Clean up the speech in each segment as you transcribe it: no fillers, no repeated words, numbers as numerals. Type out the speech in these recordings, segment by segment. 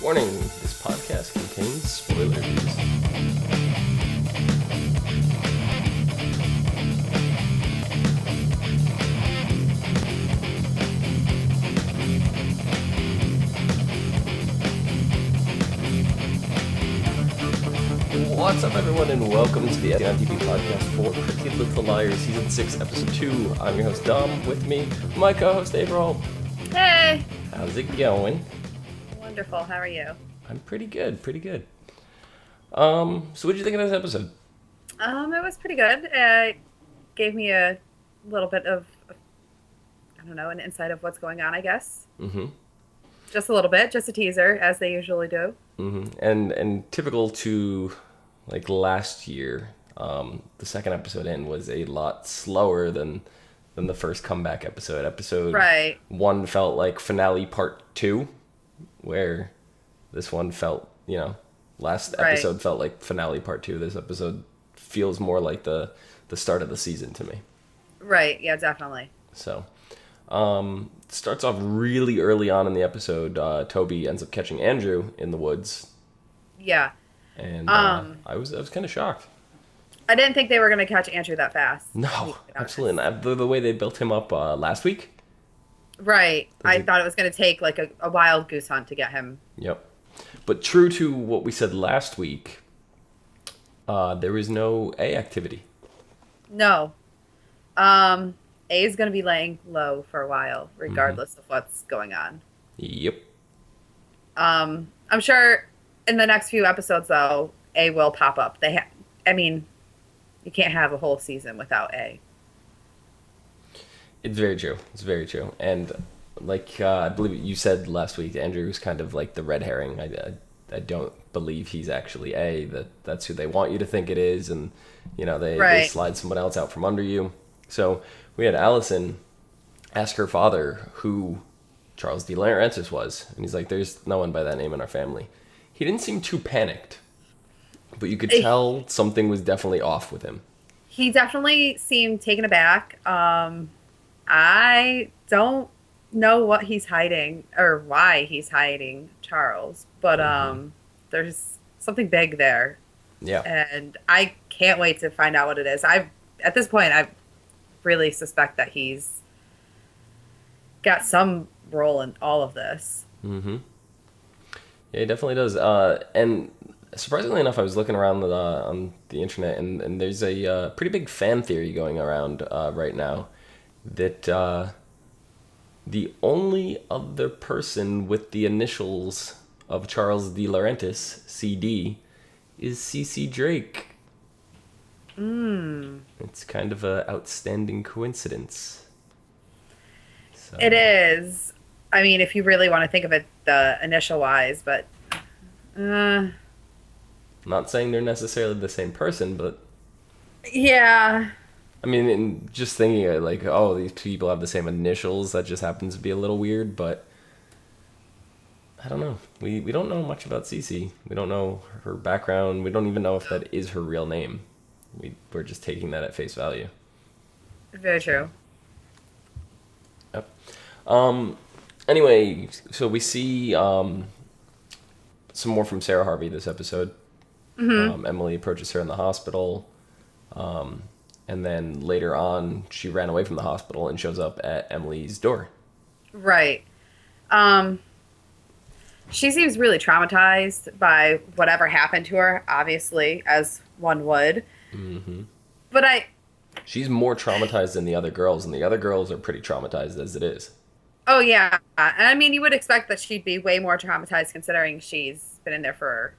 Warning, this podcast contains spoilers. What's up, everyone, and welcome to the ASOTV podcast for Pretty Little Liars, Season 6, Episode 2. I'm your host, Dom. With me, my co-host, April. Hey! How's it going? Wonderful. How are you? I'm pretty good. So what did you think of this episode? It was pretty good. It gave me a little bit of, an insight of what's going on, I guess. Mm-hmm. Just a little bit, just a teaser, as they usually do. Mm-hmm. And typical to, like, last year, the second episode in was a lot slower than the first comeback episode. Episode Right. 1 felt like finale part 2, where this one felt, last episode felt like finale part 2. This episode feels more like the start of the season to me. Right, yeah, definitely. So, starts off really early on in the episode. Toby ends up catching Andrew in the woods. Yeah. And I was kind of shocked. I didn't think they were going to catch Andrew that fast. No, absolutely not. The way they built him up last week. Right. I thought it was going to take like a wild goose hunt to get him. Yep. But true to what we said last week, there was no A activity. No. A is going to be laying low for a while, regardless of what's going on. Yep. I'm sure in the next few episodes, though, A will pop up. You can't have a whole season without A. It's very true. And like I believe you said last week, Andrew is kind of like the red herring. I don't believe he's actually A. That's who they want you to think it is, and they slide someone else out from under you. So we had Allison ask her father who Charles De Laurentiis was, and he's like, "There's no one by that name in our family." He didn't seem too panicked, but you could tell something was definitely off with him. He definitely seemed taken aback. I don't know what he's hiding or why he's hiding Charles, but there's something big there. Yeah. And I can't wait to find out what it is. At this point, I really suspect that he's got some role in all of this. Mm-hmm. Yeah, he definitely does. And surprisingly enough, I was looking around on the internet, and there's a pretty big fan theory going around right now that the only other person with the initials of Charles De Laurentiis, CD, is CC Drake. It's kind of an outstanding coincidence. So. It is. I mean, if you really want to think of it the initial-wise, but... I'm not saying they're necessarily the same person, but... Yeah. I mean, just thinking like, oh, these people have the same initials, that just happens to be a little weird, but... I don't know. We don't know much about Cece. We don't know her background. We don't even know if that is her real name. We're just taking that at face value. Very true. Yep. Anyway, so we see some more from Sarah Harvey this episode. Mm-hmm. Emily approaches her in the hospital. And then later on, she ran away from the hospital and shows up at Emily's door. Right. She seems really traumatized by whatever happened to her, obviously, as one would. Mm-hmm. But she's more traumatized than the other girls, and the other girls are pretty traumatized as it is. Oh, yeah. And I mean, you would expect that she'd be way more traumatized considering she's been in there for...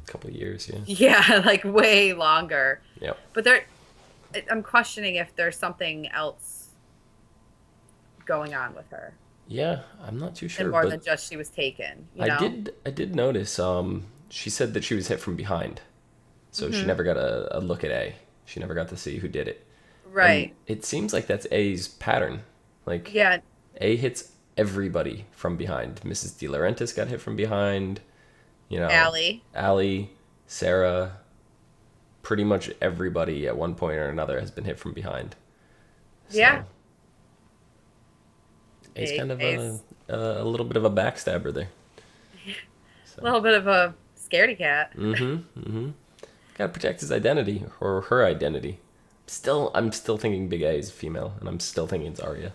a couple of years, yeah. Yeah, like way longer. Yep. But I'm questioning if there's something else going on with her. Yeah, I'm not too sure. And more than just she was taken. I did notice. She said that she was hit from behind, so she never got a look at A. She never got to see who did it. Right. And it seems like that's A's pattern. Like, yeah, A hits everybody from behind. Mrs. De Laurentiis got hit from behind. Allie, Sarah. Pretty much everybody at one point or another has been hit from behind. So, yeah. A's kind of a little bit of a backstabber there. A little bit of a scaredy cat. Gotta protect his identity or her identity. I'm still thinking Big A is female, and I'm still thinking it's Arya.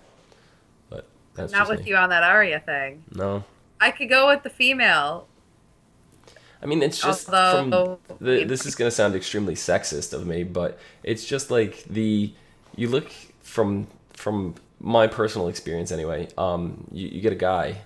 But I'm that's not just with me. you on that Arya thing. No, I could go with the female, I mean it's just from although this is gonna sound extremely sexist of me, but it's just like you look from my personal experience anyway. You get a guy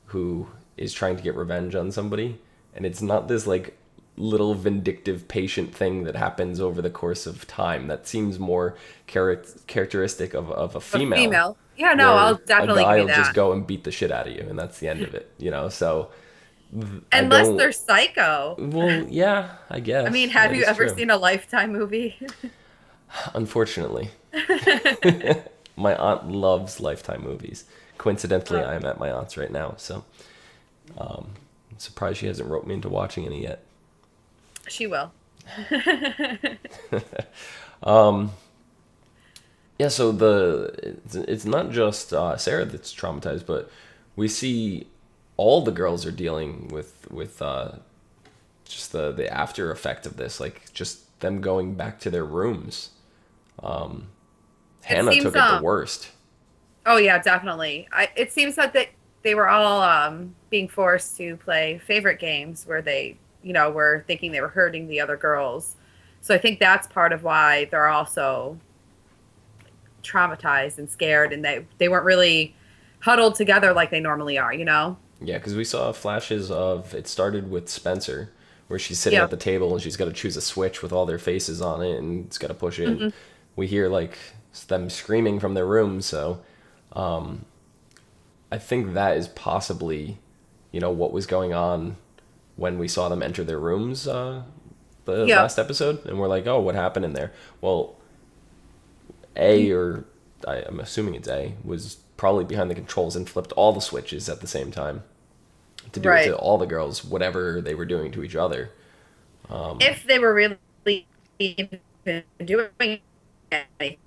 who is trying to get revenge on somebody, and it's not this like little vindictive patient thing that happens over the course of time. That seems more characteristic of a a female, female. Yeah, no, I'll where a definitely give guy you will just that. go and beat the shit out of you, and that's the end of it, you know. So I Unless don't. they're psycho. Well, yeah, I I mean, guess have that you is ever true. seen a Lifetime movie? Unfortunately, my aunt loves Lifetime movies. Coincidentally, Oh, I am at my aunt's right now, so I'm surprised she hasn't roped me into watching any yet. she will. Yeah, so it's not just Sarah that's traumatized, but we see all the girls are dealing with just the after effect of this, like just them going back to their rooms. It Hannah seems took it the worst. oh yeah, definitely. It seems that they were all being forced to play favorite games where they, were thinking they were hurting the other girls. So I think that's part of why they're also traumatized and scared, and they weren't really huddled together like they normally are, you know? Yeah, because we saw flashes of it started with Spencer, where she's sitting at Yep. the table and she's got to choose a switch with all their faces on it, and it's got to push it. And Hmm. we hear like them screaming from their rooms, so I think that is possibly, what was going on when we saw them enter their rooms the Yep. last episode, and we're like, oh, what happened in there? Well, A or I'm assuming it's A was probably behind the controls and flipped all the switches at the same time to do it to Right. all the girls, whatever they were doing to each other. If they were really even doing anything.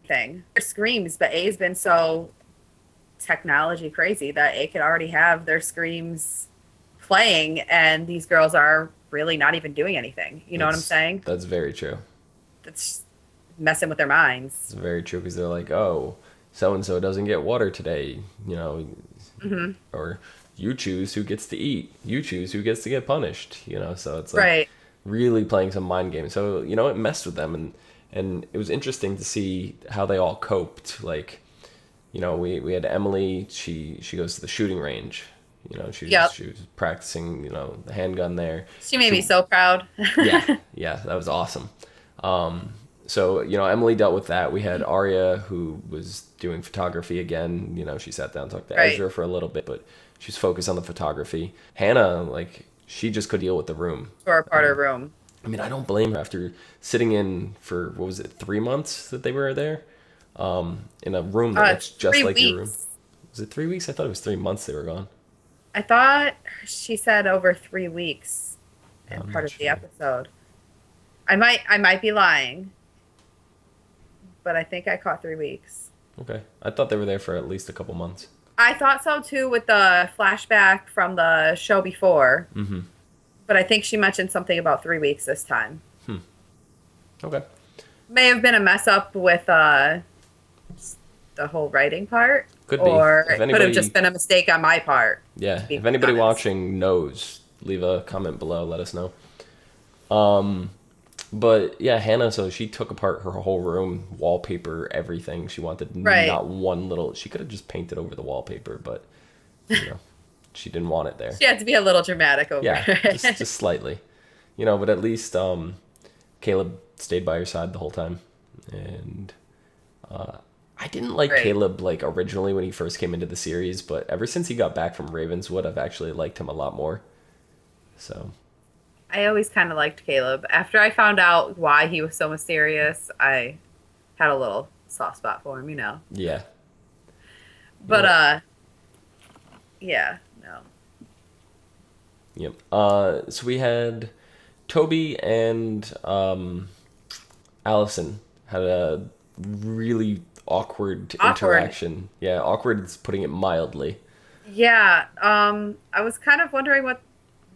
Their screams, but A's been so technology crazy that A could already have their screams playing, and these girls are really not even doing anything. You know what I'm That's saying? that's very true. That's messing with their minds. It's very true because they're like, oh, so and so doesn't get water today, Hmm. or you choose who gets to eat, you choose who gets to get punished, So it's like Right. really playing some mind games. So it messed with them, and it was interesting to see how they all coped. Like, we had Emily. She goes to the shooting range. Yep. She was practicing the handgun there. She made She me so proud. Yeah, yeah, that was awesome. So Emily dealt with that. We had Arya who was doing photography again. She sat down, talked to Right. Ezra for a little bit, but she's focused on the photography. Hannah, like, she just could deal with the room. For a part of room. I mean, I don't blame her after sitting in for, what was it, 3 months that they were there, in a room that looks just Three like your room. weeks. Was it 3 weeks? I thought it was 3 months they were gone. I thought she said over 3 weeks in I'm part not of the sure. episode. I might be lying, but I think I caught 3 weeks. Okay, I thought they were there for at least a couple months. I thought so too with the flashback from the show before, Mm-hmm. but I think she mentioned something about 3 weeks this time. Okay. May have been a mess up with the whole writing part, Could be. or If it could have anybody just been a mistake on my part, Yeah, to be if anybody honest. watching knows, leave a comment below. Let us know. But yeah, Hannah. So she took apart her whole room, wallpaper, everything. She wanted Right. not one little. She could have just painted over the wallpaper, but you know, she didn't want it there. She had to be a little dramatic over Yeah, just it. just slightly, But at least Caleb stayed by her side the whole time, and I didn't like Right. Caleb like originally when he first came into the series, but ever since he got back from Ravenswood, I've actually liked him a lot more. So I always kind of liked Caleb. After I found out why he was so mysterious, I had a little soft spot for him, you know. yeah, But yep, yeah, no. yep. So we had Toby and Allison had a really awkward Awkward. interaction. Yeah, awkward is putting it mildly. Yeah, I was kind of wondering what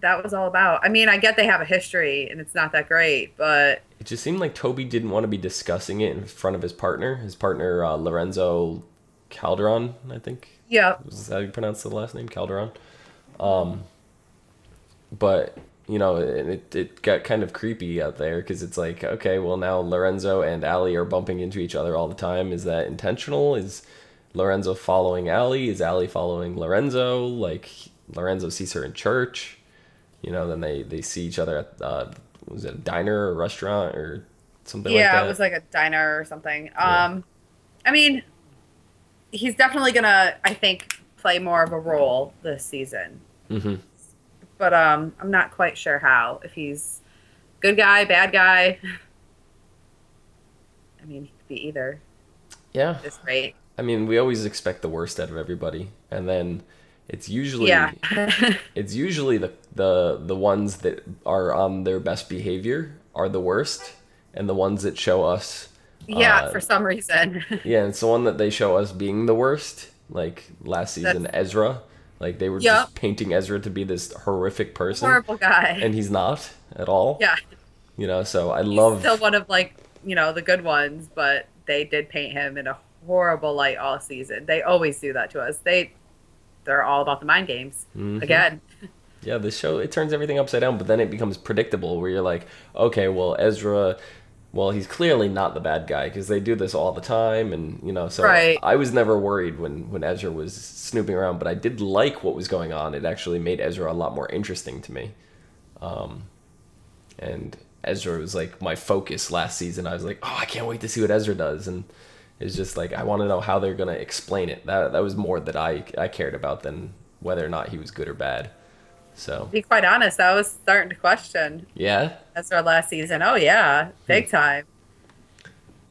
that was all about. I mean, I get they have a history and it's not that great, but It just seemed like Toby didn't want to be discussing it in front of his partner. His partner, Lorenzo Calderon, I think. yep. Is that how you pronounce the last name? Calderon? But, it got kind of creepy out there because it's like, okay, well, now Lorenzo and Allie are bumping into each other all the time. Is that intentional? Is Lorenzo following Allie? Is Allie following Lorenzo? Like, Lorenzo sees her in church. Then they see each other at, was it a diner or a restaurant or something like Yeah, it that? was like a diner or something. Yeah. I mean, he's definitely gonna, I think, play more of a role this season. Hmm. But I'm not quite sure how. If he's good guy, bad guy. I mean, he could be either Yeah. at this rate. I mean, we always expect the worst out of everybody, and then it's Yeah. usually it's usually the ones that are on their best behavior are the worst, and the ones that show us, Yeah, for some reason. yeah, it's the one that they show us being the worst. Like last season, That's Ezra, like they were yep. just painting Ezra to be this horrific person, Horrible guy. and he's not at all. Yeah. So I He's still love, one of like, the good ones, but they did paint him in a horrible light all season. They always do that to us. They're all about the mind games. Again. yeah, the show it turns everything upside down, but then it becomes predictable where you're like, okay, well Ezra, well he's clearly not the bad guy because they do this all the time, and so Right. I was never worried when Ezra was snooping around, but I did like what was going on. It actually made Ezra a lot more interesting to me, and Ezra was like my focus last season. I was like, oh, I can't wait to see what Ezra does, and it's just like I want to know how they're gonna explain it. That was more that I cared about than whether or not he was good or bad. So To be quite honest, I was starting to question yeah, that's our last season. Oh yeah, big time.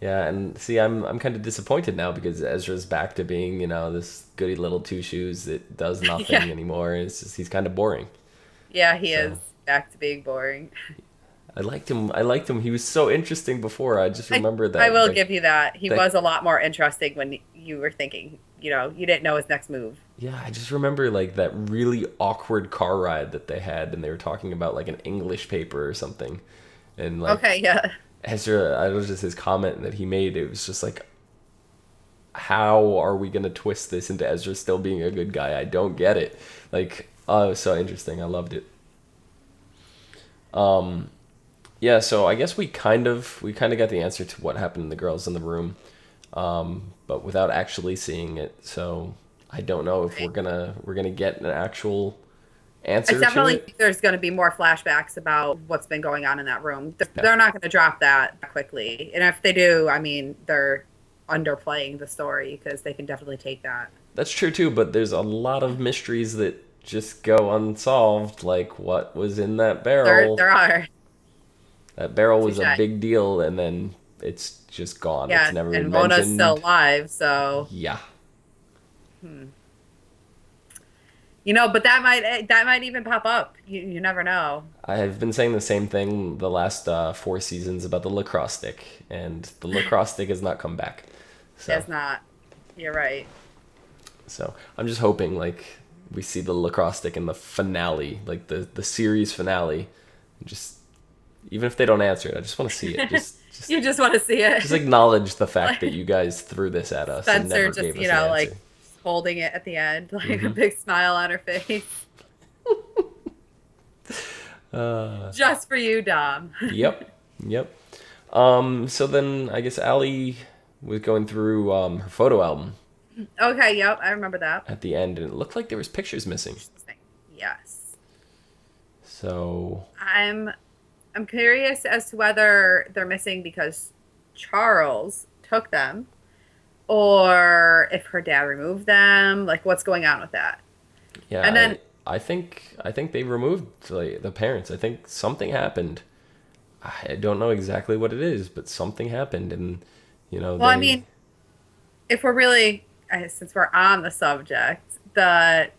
yeah, and see, I'm kind of disappointed now because Ezra's back to being this goody little two shoes that does Yeah. nothing anymore. And it's just he's kind of boring. Yeah, he So is back to being boring. I liked him. I liked him. He was so interesting before. I just I remember I that will give you that. He that was a lot more interesting when you were thinking, you didn't know his next move. yeah, I just remember like that really awkward car ride that they had, and they were talking about like an English paper or something, and like Okay, yeah. Ezra, I was just his comment that he made. It was just like, how are we gonna twist this into Ezra still being a good guy? I don't get it. Like, oh, it was so interesting. I loved it. Yeah, so I guess we kind of got the answer to what happened to the girls in the room, but without actually seeing it. So I don't know if we're gonna get an actual I answer to definitely it. think there's going to be more flashbacks about what's been going on in that room. Yeah, They're not going to drop that quickly. And if they do, I mean, they're underplaying the story because they can definitely take that. that's true too. But there's a lot of mysteries that just go unsolved, like what was in that There, barrel. there are. That barrel was a Touche. big deal, and then it's just gone. It's Yeah, never been and Mona's still mentioned. alive, so Yeah, but that might even pop up. You never know. I've been saying the same thing the last 4 seasons about the lacrosse stick, and the lacrosse stick has not come back. So, It's not. You're right. so I'm just hoping like we see the lacrosse stick in the finale, like the series finale. Just even if they don't answer it, I just want to see it. Just You just want to see just it. acknowledge the fact that you guys threw this at us and Spencer never just, gave us an answer. like holding it at the end, like a Hmm. big smile on her face. Just for you, Dom. Yep, yep. So then I guess Allie was going through her photo album Okay, yep, I remember that. at the end, and it looked like there was pictures missing. Yes. So I'm curious as to whether they're missing because Charles took them or if her dad removed them, like what's going on with that. yeah, And then I think they removed like, the parents. I think something happened. I don't know exactly what it is, but something happened, and well, I they. mean, if we're really since we're on the subject, the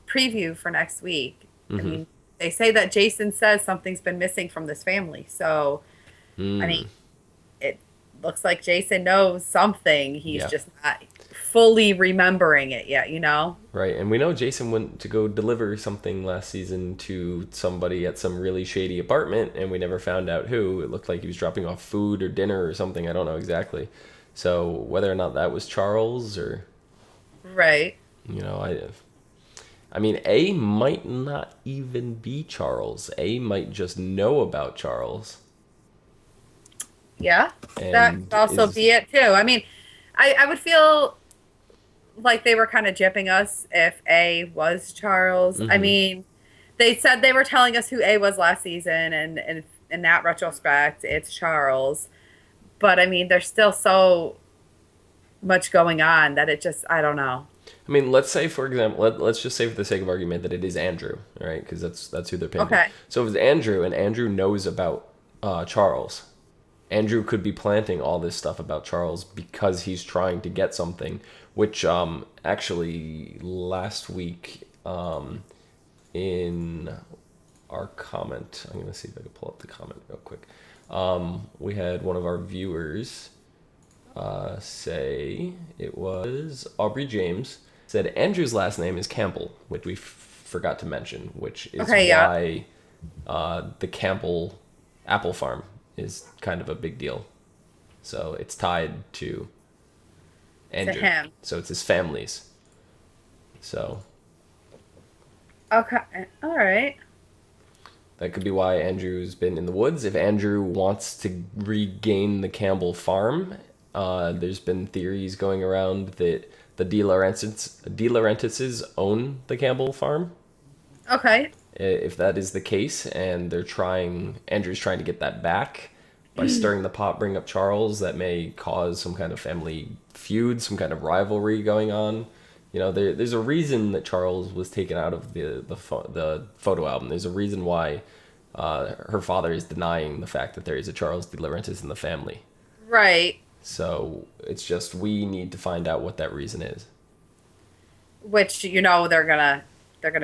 preview for next week, I Hmm. mean, they say that Jason says something's been missing from this family. So, I Mm, mean, it looks like Jason knows something. He's yeah. just not fully remembering it yet, you know? Right, and we know Jason went to go deliver something last season to somebody at some really shady apartment, and we never found out who. It looked like he was dropping off food or dinner or something. I don't know exactly. So whether or not that was Charles or, Right. you know, I mean, A might not even be Charles. A might just know about Charles Yeah. That and could also is. be it too. I mean, I would feel like they were kind of gypping us if A was Charles. I Mm-hmm. mean, they said they were telling us who A was last season, and in that retrospect, it's Charles. But I mean, there's still so much going on that it just, I don't know. I mean, let's say, for example, let's just say for the sake of argument that it is Andrew, right? Because that's who they're painting. Okay. So if it's Andrew and Andrew knows about Charles, Andrew could be planting all this stuff about Charles because he's trying to get something, which actually last week in our comment, I'm going to see if I can pull up the comment real quick. We had one of our viewers say, it was Aubrey James, said Andrew's last name is Campbell, which we forgot to mention, which is Okay, yeah. why the Campbell apple farm is kind of a big deal. So it's tied to To Andrew. him. So it's his family's. So Okay. All right. that could be why Andrew's been in the woods. If Andrew wants to regain the Campbell farm, there's been theories going around that the De Laurentises own the Campbell farm. Okay. If that is the case, and Andrew's trying to get that back by stirring the pot, bring up Charles, that may cause some kind of family feud, some kind of rivalry going on. You know, there's a reason that Charles was taken out of the photo album. There's a reason why her father is denying the fact that there is a Charles De Laurentiis in the family. Right. So it's just we need to find out what that reason is. Which they're gonna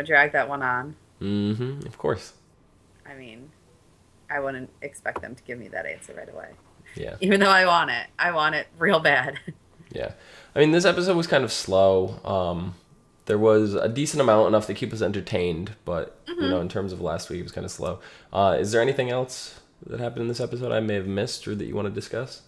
drag that one on. Mm-hmm. Of course. I mean, I wouldn't expect them to give me that answer right away. Yeah. Even though I want it. I want it real bad. Yeah. I mean, this episode was kind of slow. There was a decent amount, enough to keep us entertained, but, you know, in terms of last week, it was kind of slow. Is there anything else that happened in this episode I may have missed or that you want to discuss?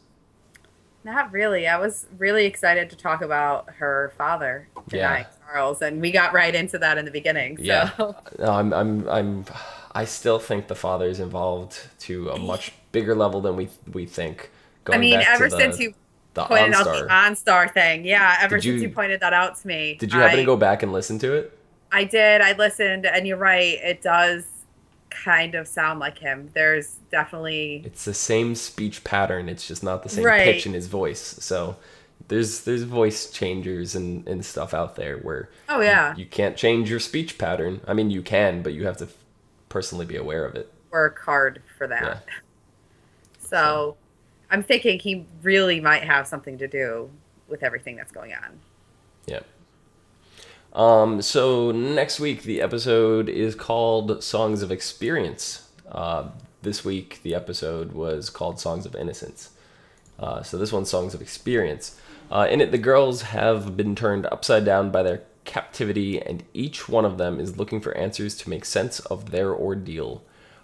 Not really. I was really excited to talk about her father Yeah. denying Charles, and we got right into that in the beginning. Yeah. So No, I still think the father is involved to a much bigger level than we think. I Going mean, back to ever since you the pointed out the OnStar. OnStar thing, yeah, ever Did since you you pointed that out to me, did you happen to go back and listen to it? I did. I listened, and you're right. It does kind of sound like him. There's definitely It's the same speech pattern. It's just not the same right. pitch in his voice. So there's voice changers and stuff out there where Oh yeah, you can't change your speech pattern. I mean, you can, but you have to personally be aware of it. work hard for Yeah. that. So So I'm thinking he really might have something to do with everything that's going on. yeah. So next week the episode is called Songs of Experience. This week the episode was called Songs of Innocence. So this one's Songs of Experience. In it, the girls have been turned upside down by their captivity, and each one of them is looking for answers to make sense of their ordeal.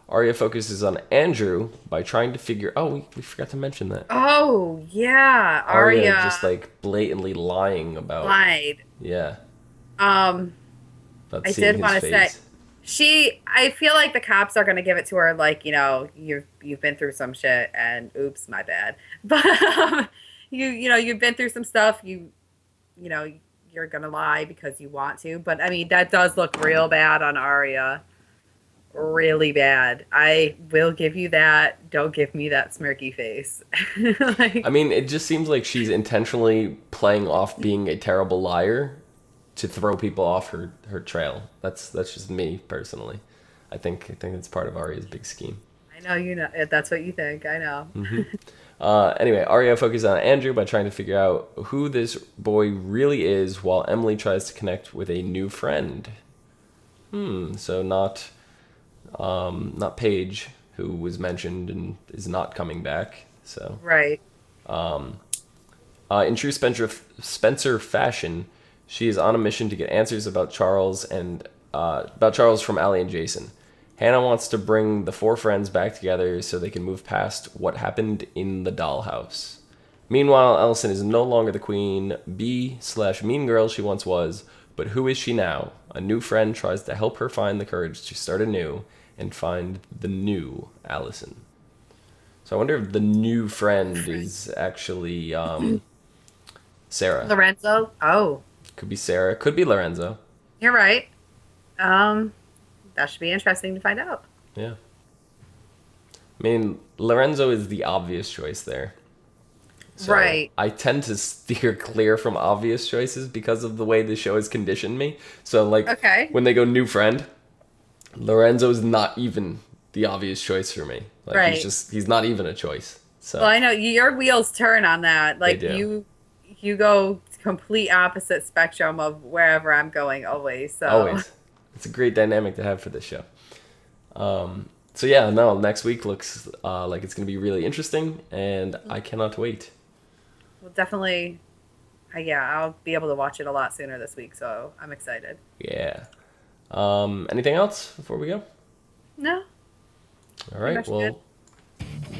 Arya focuses on Andrew by trying to figure. Oh, we forgot to mention that. Oh yeah, Arya Arya just like blatantly lying about. lied. Yeah, Um, about I seeing did his want to say face. I feel like the cops are going to give it to her like, you've been through some shit and oops, my bad. But you've been through some stuff, you know, you're going to lie because you want to. But I mean, that does look real bad on Arya. Really bad. I will give you that. Don't give me that smirky face. I Like, mean, it just seems like she's intentionally playing off being a terrible liar to throw people off her trail. That's just me personally. I think it's part of Arya's big scheme. I know that's what you think. I know. Anyway, Arya focuses on Andrew by trying to figure out who this boy really is, while Emily tries to connect with a new friend. So not Paige, who was mentioned and is not coming back. So Right. In true Spencer fashion, she is on a mission to get answers about Charles from Allie and Jason. Hannah wants to bring the four friends back together so they can move past what happened in the dollhouse. Meanwhile, Ellison is no longer the queen bee/mean girl she once was, but who is she now? A new friend tries to help her find the courage to start anew and find the new Allison. So I wonder if the new friend is actually Sarah. Lorenzo? Oh, Could be Sarah. Could be Lorenzo. you're right. That should be interesting to find out. Yeah. I mean, Lorenzo is the obvious choice there. So Right. I tend to steer clear from obvious choices because of the way the show has conditioned me. So, like, Okay. when they go new friend, Lorenzo's not even the obvious choice for me. Like, Right. he's not even a choice. So Well, I know your wheels turn on that. Like do. you go complete opposite spectrum of wherever I'm going always. So always. It's a great dynamic to have for this show. So yeah, no, next week looks like it's going to be really interesting, and I cannot wait. we'll definitely, yeah, I'll be able to watch it a lot sooner this week. So I'm excited. Yeah. Anything else before we go? No. All right. much Well,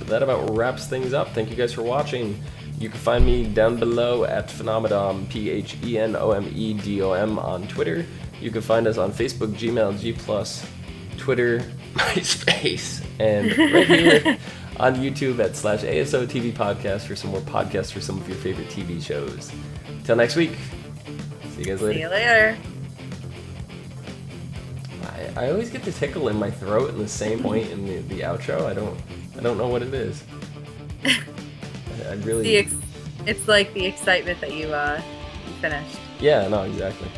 that about wraps things up. Thank you guys for watching. You can find me down below at Phenomedom, PHENOMEDOM on Twitter. You can find us on Facebook, Gmail, G+, Twitter, MySpace, and right here on YouTube at /ASOTV podcast for some more podcasts for some of your favorite TV shows. Till next week. See you guys later. See you later. I always get the tickle in my throat in the same point in the outro. I don't know what it is. I really. It's like the excitement that you finished. Yeah, no, exactly.